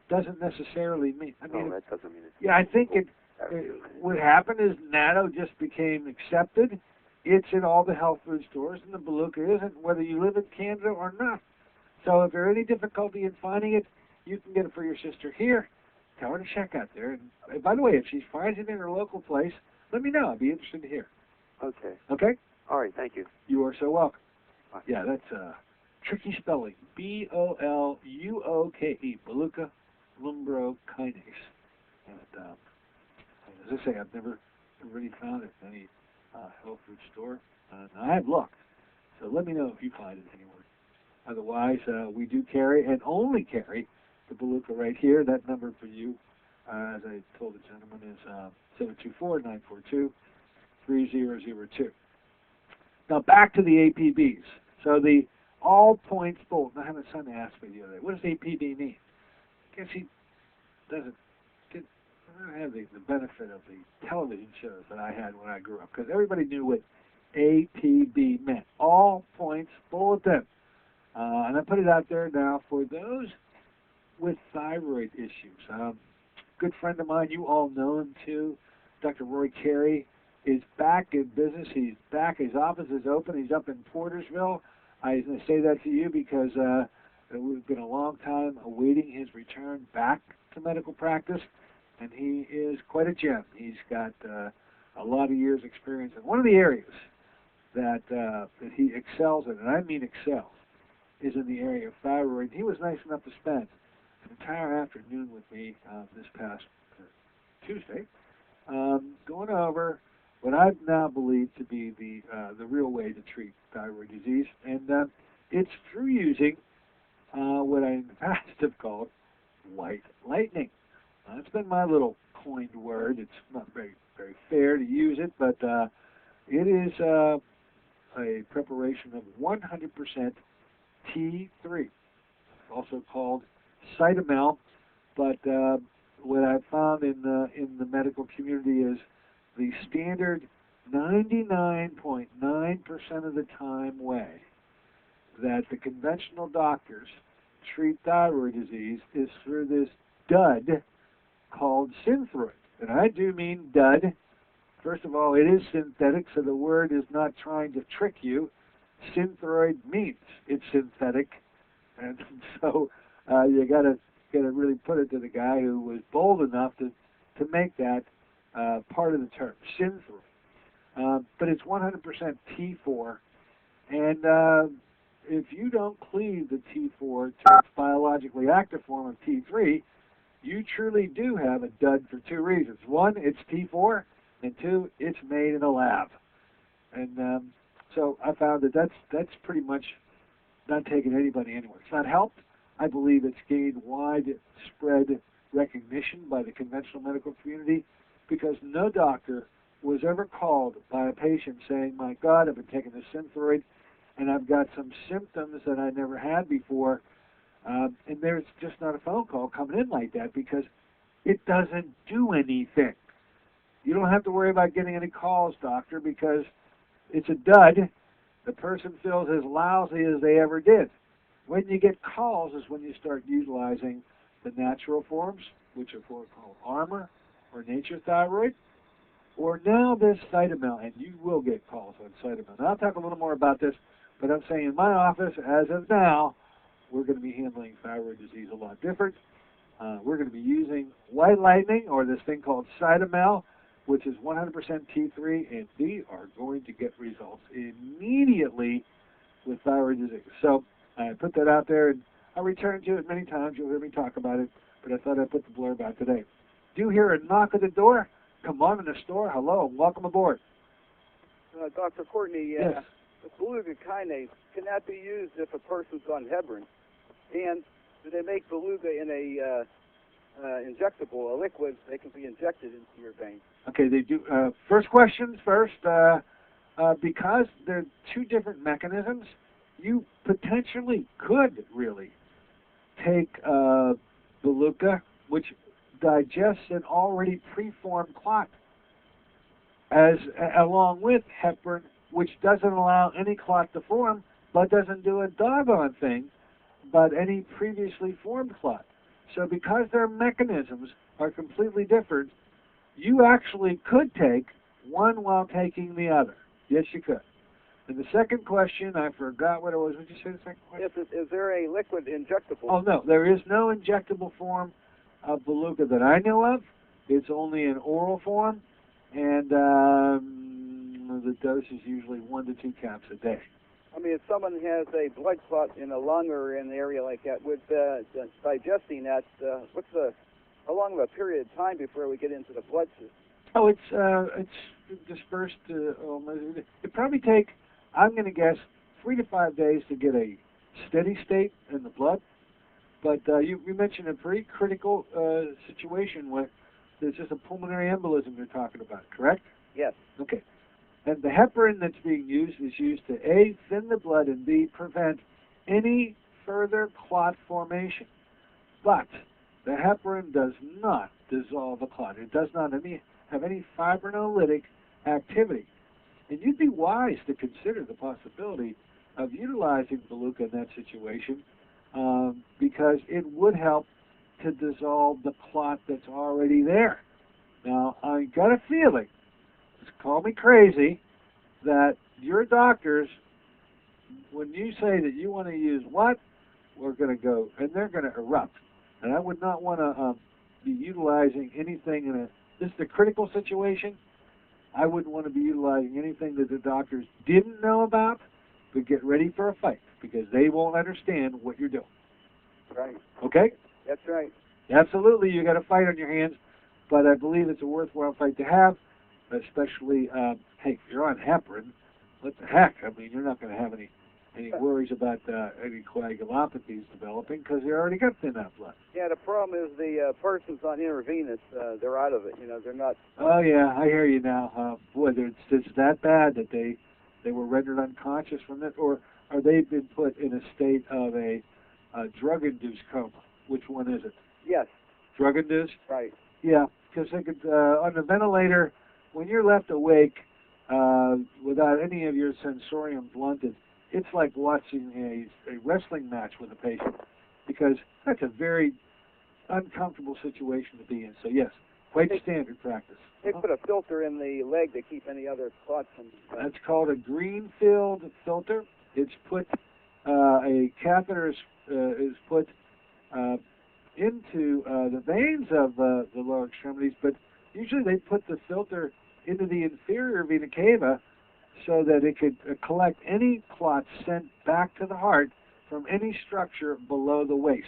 doesn't necessarily mean... that doesn't mean it's... Yeah, I think what happened is natto just became accepted. It's in all the health food stores, and the Beluga isn't, whether you live in Canada or not. So if there's any difficulty in finding it, you can get it for your sister here. Tell her to check out there. And by the way, if she finds it in her local place, let me know. I'd be interested to hear. Okay. Okay? All right, thank you. You are so welcome. Bye. Yeah, that's tricky spelling, B-O-L-U-O-K-E, Beluga lumbrokinase. And as I say, I've never really found it in any health food store. I have looked, so let me know if you find it anywhere. Otherwise, we do carry and only carry the Beluga right here. That number for you, as I told the gentleman, is 724-942-3002. Now back to the APBs. So the all points bulletin. I had a son ask me the other day, what does APB mean? I guess he doesn't have the benefit of the television shows that I had when I grew up, because everybody knew what APB meant. All points bulletin. And I put it out there now for those with thyroid issues. Good friend of mine, you all know him too, Dr. Roy Carey, is back in business. He's back. His office is open. He's up in Portersville. I was going to say that to you because we've been a long time awaiting his return back to medical practice, and he is quite a gem. He's got a lot of years' experience in one of the areas that he excels in, and I mean excels, is in the area of thyroid. He was nice enough to spend an entire afternoon with me this past Tuesday, going over what I now believe to be the real way to treat thyroid disease, and it's through using what I in the past have called white lightning. It's been my little coined word. It's not very fair to use it, but it is a preparation of 100% T3, also called cytomel. But what I've found in the medical community is the standard 99.9% of the time way that the conventional doctors treat thyroid disease is through this dud called Synthroid. And I do mean dud. First of all, it is synthetic, so the word is not trying to trick you. Synthroid means it's synthetic, and so you gotta really put it to the guy who was bold enough to make that part of the term, Synthroid. But it's 100% T4, and if you don't cleave the T4 to its biologically active form of T3, you truly do have a dud for two reasons. One, it's T4, and two, it's made in a lab. And so I found that that's pretty much not taking anybody anywhere. It's not helped. I believe it's gained widespread recognition by the conventional medical community, because no doctor was ever called by a patient saying, my God, I've been taking this Synthroid, and I've got some symptoms that I never had before. And there's just not a phone call coming in like that, because it doesn't do anything. You don't have to worry about getting any calls, doctor, because it's a dud. The person feels as lousy as they ever did. When you get calls is when you start utilizing the natural forms, which are called Armor or Nature Thyroid, or now this cytomel, and you will get calls on cytomel. And I'll talk a little more about this, but I'm saying in my office, as of now, we're going to be handling thyroid disease a lot different. We're going to be using white lightning, or this thing called cytomel, which is 100% T3, and we are going to get results immediately with thyroid disease. So I put that out there, and I'll return to it many times. You'll hear me talk about it, but I thought I'd put the blurb out today. Do you hear a knock at the door? Come on in the store. Hello, and welcome aboard. Dr. Courtney, Yes. the beluga kinase, can that be used if a person's on heparin? And do they make beluga in a injectable, a liquid that can be injected into your veins? Okay, they do. First questions first. Because they're two different mechanisms, you potentially could really take beluga, which digests an already preformed clot, along with heparin, which doesn't allow any clot to form, but doesn't do a doggone thing but any previously formed clot. So because their mechanisms are completely different, you actually could take one while taking the other. Yes, you could. And the second question, I forgot what it was. Would you say the second question? Is there a liquid injectable? Oh, no. There is no injectable form of beluga that I know of. It's only an oral form, and the dose is usually 1 to 2 caps a day. I mean, if someone has a blood clot in a lung or in an area like that, with digesting that, how long of a period of time before we get into the blood system? Oh, it's dispersed. It probably take, I'm going to guess, 3 to 5 days to get a steady state in the blood. But you mentioned a pretty critical situation where there's just a pulmonary embolism you're talking about, correct? Yes. Okay. And the heparin that's being used is used to A, thin the blood, and B, prevent any further clot formation. But the heparin does not dissolve a clot. It does not have any fibrinolytic activity. And you'd be wise to consider the possibility of utilizing Beluga in that situation because it would help to dissolve the clot that's already there. Now, I got a feeling, just call me crazy, that your doctors, when you say that you want to use what, we're going to go, and they're going to erupt. And I would not want to be utilizing anything in this is a critical situation. I wouldn't want to be utilizing anything that the doctors didn't know about, but get ready for a fight because they won't understand what you're doing. Right. Okay? That's right. Absolutely, you got a fight on your hands, but I believe it's a worthwhile fight to have, especially, hey, if you're on heparin, what the heck? I mean, you're not going to have any worries about any coagulopathies developing because you already got thin out blood. Yeah, the problem is the person's on intravenous. They're out of it. You know, they're not. Oh, yeah, I hear you now. Boy, it's that bad that they were rendered unconscious from it, or are they been put in a state of a drug-induced coma? Which one is it? Yes. Drug-induced? Right. Yeah, because they could, on the ventilator, when you're left awake without any of your sensorium blunted, it's like watching a wrestling match with a patient because that's a very uncomfortable situation to be in. So, yes, quite standard practice. They put a filter in the leg to keep any other clots from... That's called a greenfield filter. It's put, a catheter is put into the veins of the lower extremities, but usually they put the filter into the inferior vena cava so that it could collect any clots sent back to the heart from any structure below the waist.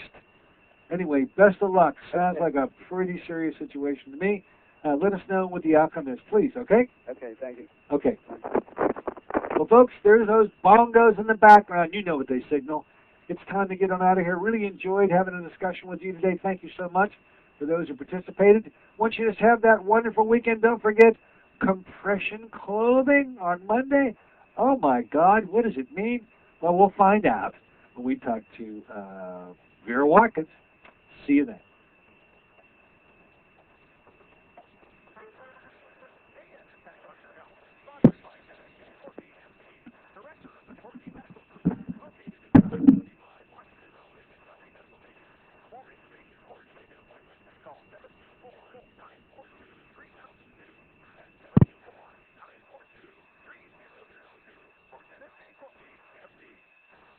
Anyway, best of luck. Sounds like a pretty serious situation to me. Let us know what the outcome is, please, okay? Okay, thank you. Okay. Well, folks, there's those bongos in the background. You know what they signal. It's time to get on out of here. Really enjoyed having a discussion with you today. Thank you so much for those who participated. Once you just have that wonderful weekend, don't forget compression clothing on Monday. Oh, my God, what does it mean? Well, we'll find out when we talk to Vera Watkins. See you then.